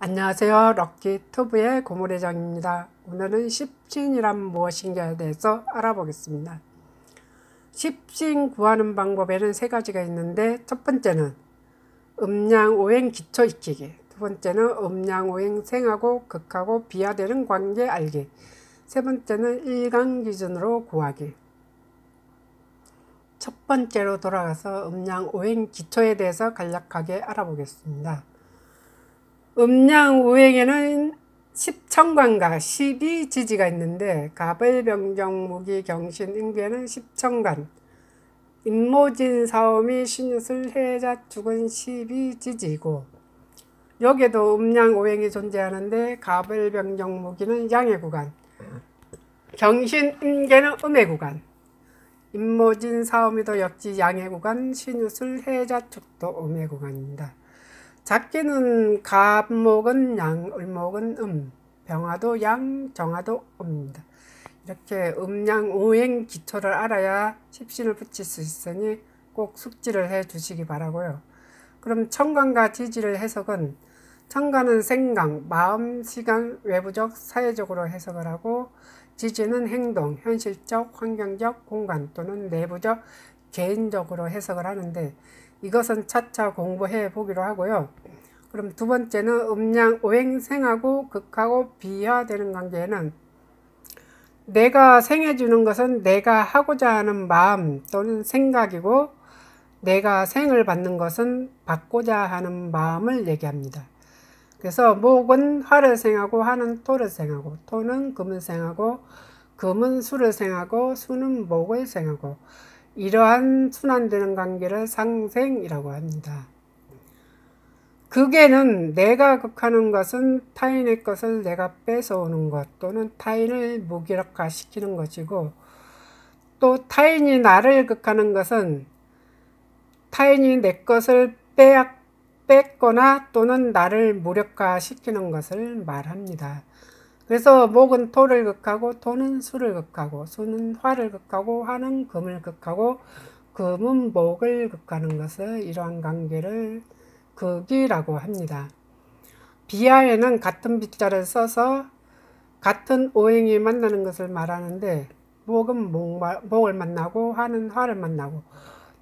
안녕하세요. 럭키튜브의 고모래정입니다. 오늘은 십신이란 무엇인가에 대해서 알아보겠습니다. 십신 구하는 방법에는 세 가지가 있는데, 첫 번째는 음양오행 기초 익히기, 두 번째는 음양오행 생하고 극하고 비하되는 관계 알기, 세 번째는 일간 기준으로 구하기. 첫 번째로 돌아가서 음양오행 기초에 대해서 간략하게 알아보겠습니다. 음양오행에는 10천간과 12지지가 있는데, 갑을병정무기 경신인괴는 10천간, 임모진사오미 신유술 해자축은 12지지이고, 여기에도 음양오행이 존재하는데, 갑을병정무기는 양의 구간, 경신인괴는 음의 구간, 임모진사오미도 역시 양의 구간, 신유술 해자축도 음의 구간입니다. 작기는 갑목은 양, 을목은 병화도 양, 정화도 음입니다. 이렇게 음양오행 기초를 알아야 십신을 붙일 수 있으니 꼭 숙지를 해 주시기 바라고요. 그럼 천간과 지지를 해석은, 천간은 생각, 마음, 시간, 외부적, 사회적으로 해석을 하고, 지지는 행동, 현실적, 환경적, 공간 또는 내부적, 개인적으로 해석을 하는데, 이것은 차차 공부해 보기로 하고요. 그럼 두 번째는 음양오행 생하고 극하고 비하되는 관계에는, 내가 생해주는 것은 내가 하고자 하는 마음 또는 생각이고, 내가 생을 받는 것은 받고자 하는 마음을 얘기합니다. 그래서 목은 화를 생하고 화는 토를 생하고, 토는 금을 생하고, 금은 수를 생하고, 수는 목을 생하고, 이러한 순환되는 관계를 상생이라고 합니다. 극에는 내가 극하는 것은 타인의 것을 내가 뺏어오는 것 또는 타인을 무기력화시키는 것이고, 또 타인이 나를 극하는 것은 타인이 내 것을 뺏거나 또는 나를 무력화시키는 것을 말합니다. 그래서 목은 토를 극하고, 토는 수를 극하고, 수는 화를 극하고, 화는 금을 극하고, 금은 목을 극하는 것을, 이러한 관계를 극이라고 합니다. 비하에는 같은 비자를 써서 같은 오행이 만나는 것을 말하는데, 목은 목을 만나고, 화는 화를 만나고,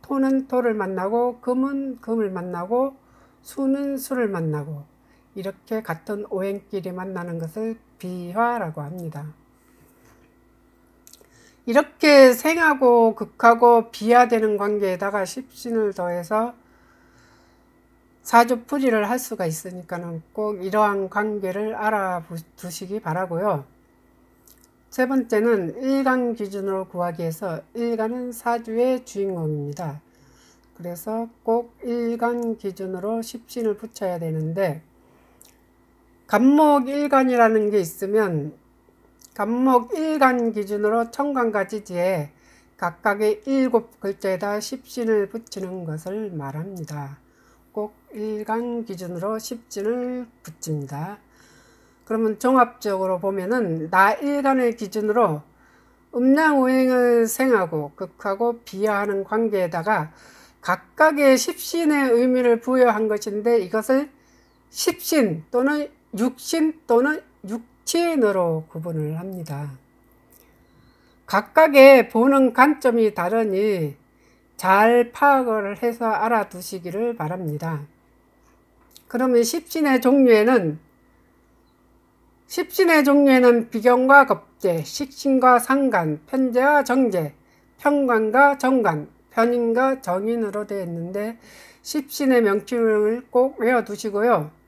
토는 토를 만나고, 금은 금을 만나고, 수는 수를 만나고, 이렇게 같은 오행끼리 만나는 것을 비화라고 합니다. 이렇게 생하고 극하고 비하되는 관계에다가 십신을 더해서 사주풀이를 할 수가 있으니까는 꼭 이러한 관계를 알아두시기 바라고요. 세 번째는 일간 기준으로 구하기 위해서, 일간은 사주의 주인공입니다. 그래서 꼭 일간 기준으로 십신을 붙여야 되는데, 갑목 일간이라는 게 있으면 갑목 일간 기준으로 천간과 지지에 각각의 7글자에다 십신을 붙이는 것을 말합니다. 꼭 일간 기준으로 십신을 붙입니다. 그러면 종합적으로 보면은, 나 일간을 기준으로 음양오행을 생하고 극하고 비하하는 관계에다가 각각의 십신의 의미를 부여한 것인데, 이것을 십신 또는 육신 또는 육친으로 구분을 합니다. 각각의 보는 관점이 다르니 잘 파악을 해서 알아두시기를 바랍니다. 그러면 십신의 종류에는 비경과 겁재, 식신과 상간, 편재와 정재, 편관과 정관, 편인과 정인으로 되어 있는데, 십신의 명칭을 꼭 외워두시고요.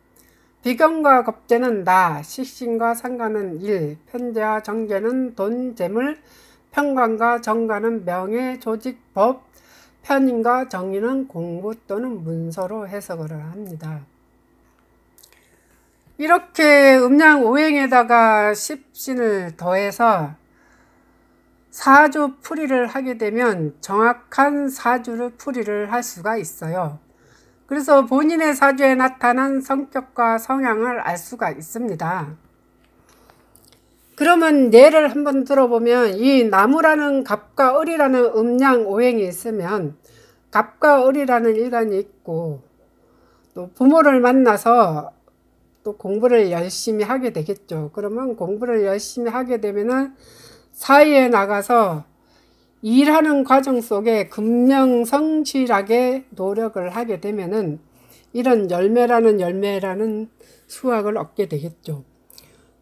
비경과 겁재는 나, 식신과 상관은 일, 편재와 정재는 돈, 재물, 편관과 정관은 명예, 조직, 법, 편인과 정인은 공부 또는 문서로 해석을 합니다. 이렇게 음양오행에다가 십신을 더해서 사주 풀이를 하게 되면 정확한 사주를 풀이를 할 수가 있어요. 그래서 본인의 사주에 나타난 성격과 성향을 알 수가 있습니다. 그러면 예를 한번 들어보면, 이 나무라는 갑과 을이라는 음양오행이 있으면 갑과 을이라는 일간이 있고, 또 부모를 만나서 또 공부를 열심히 하게 되겠죠. 그러면 공부를 열심히 하게 되면은 사회에 나가서 일하는 과정 속에 금명성실하게 노력을 하게 되면은 이런 열매라는 수확을 얻게 되겠죠.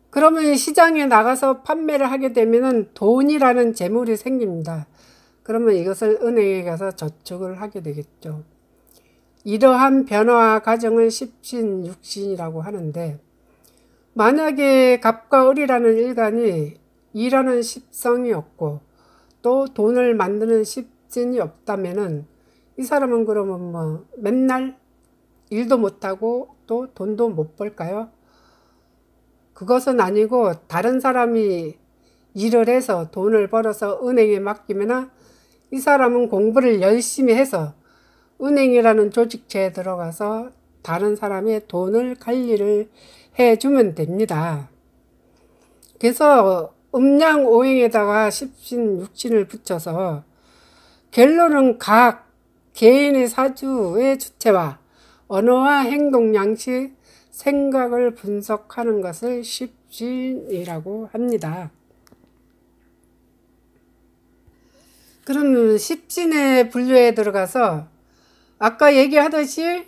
그러면 시장에 나가서 판매를 하게 되면은 돈이라는 재물이 생깁니다. 그러면 이것을 은행에 가서 저축을 하게 되겠죠. 이러한 변화 과정을 십신육신이라고 하는데, 만약에 갑과 을이라는 일간이 일하는 십성이 없고 또 돈을 만드는 십신이 없다면은 이 사람은 그러면 뭐 맨날 일도 못하고 또 돈도 못 벌까요? 그것은 아니고 다른 사람이 일을 해서 돈을 벌어서 은행에 맡기면 이 사람은 공부를 열심히 해서 은행이라는 조직체에 들어가서 다른 사람의 돈을 관리를 해주면 됩니다. 그래서 음양오행에다가 십신육신을 붙여서 결론은 각 개인의 사주의 주체와 언어와 행동 양식, 생각을 분석하는 것을 십신이라고 합니다. 그럼 십신의 분류에 들어가서 아까 얘기하듯이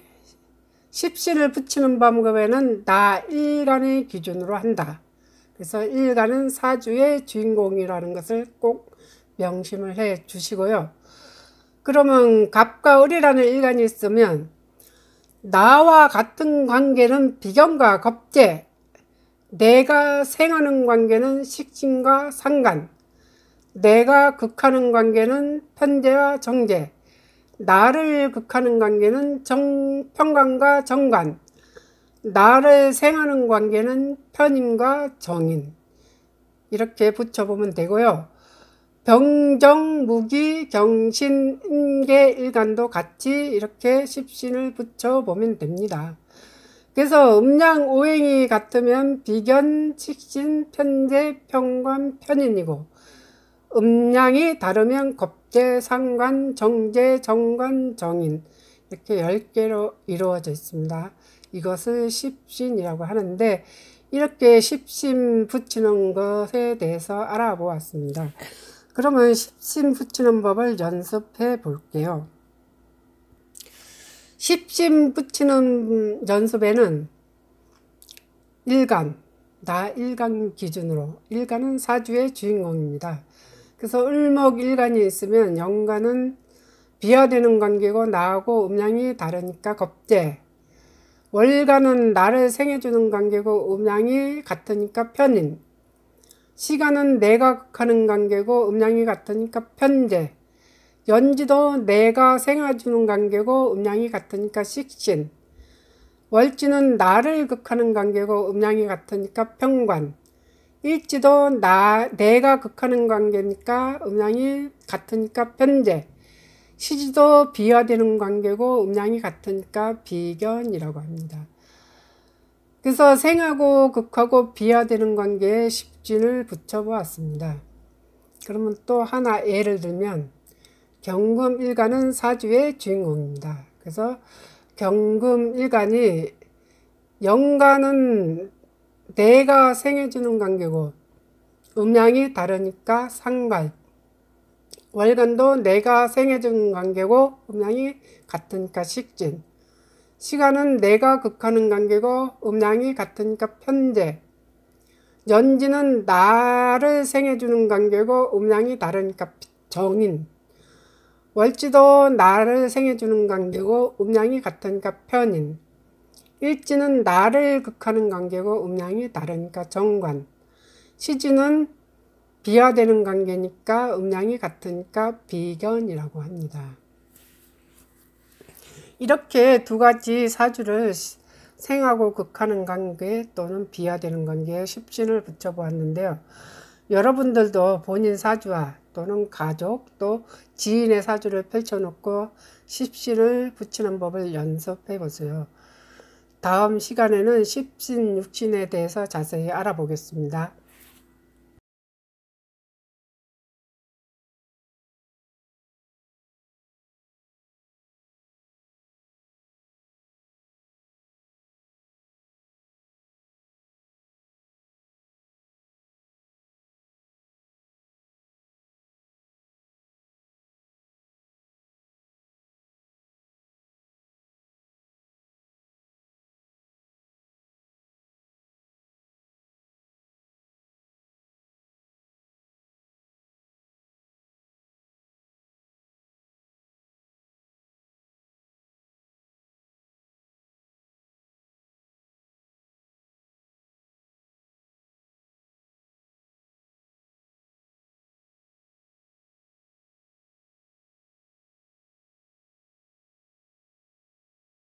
십신을 붙이는 방법에는 나 일간의 기준으로 한다. 그래서 일간은 사주의 주인공이라는 것을 꼭 명심을 해 주시고요. 그러면 갑과 을이라는 일간이 있으면 나와 같은 관계는 비견과 겁재, 내가 생하는 관계는 식신과 상간, 내가 극하는 관계는 편재와 정재, 나를 극하는 관계는 편관과 정관, 나를 생하는 관계는 편인과 정인, 이렇게 붙여보면 되고요. 병정, 무기, 경신, 인계, 일간도 같이 이렇게 십신을 붙여보면 됩니다. 그래서 음양오행이 같으면 비견, 식신, 편재, 편관, 편인이고, 음양이 다르면 겁재, 상관, 정재, 정관, 정인, 이렇게 10개로 이루어져 있습니다. 이것을 십신이라고 하는데, 이렇게 십신 붙이는 것에 대해서 알아보았습니다. 그러면 십신 붙이는 법을 연습해 볼게요. 십신 붙이는 연습에는 일간, 나 일간 기준으로, 일간은 사주의 주인공입니다. 그래서 을목일간이 있으면 연간은 비화되는 관계고 나하고 음양이 다르니까 겁재, 월간은 나를 생해주는 관계고 음양이 같으니까 편인, 시간은 내가 극하는 관계고 음양이 같으니까 편재, 연지도 내가 생해주는 관계고 음양이 같으니까 식신, 월지는 나를 극하는 관계고 음양이 같으니까 편관, 일지도 내가 극하는 관계니까 음양이 같으니까 편재, 시지도 비화되는 관계고 음양이 같으니까 비견이라고 합니다. 그래서 생하고 극하고 비화되는 관계에 십진을 붙여보았습니다. 그러면 또 하나 예를 들면 경금일간은 사주의 주인공입니다. 그래서 경금일간이 연간은 내가 생해주는 관계고 음양이 다르니까 상관, 월간도 내가 생해주는 관계고 음양이 같으니까 식진, 시간은 내가 극하는 관계고 음양이 같으니까 편재, 연지는 나를 생해주는 관계고 음양이 다르니까 정인, 월지도 나를 생해주는 관계고 음양이 같으니까 편인, 일지는 나를 극하는 관계고 음양이 다르니까 정관, 시지는 비화되는 관계니까 음양이 같으니까 비견이라고 합니다. 이렇게 두 가지 사주를 생하고 극하는 관계 또는 비화되는 관계에 십신을 붙여보았는데요. 여러분들도 본인 사주와 또는 가족 또 지인의 사주를 펼쳐놓고 십신을 붙이는 법을 연습해 보세요. 다음 시간에는 십신, 육신에 대해서 자세히 알아보겠습니다.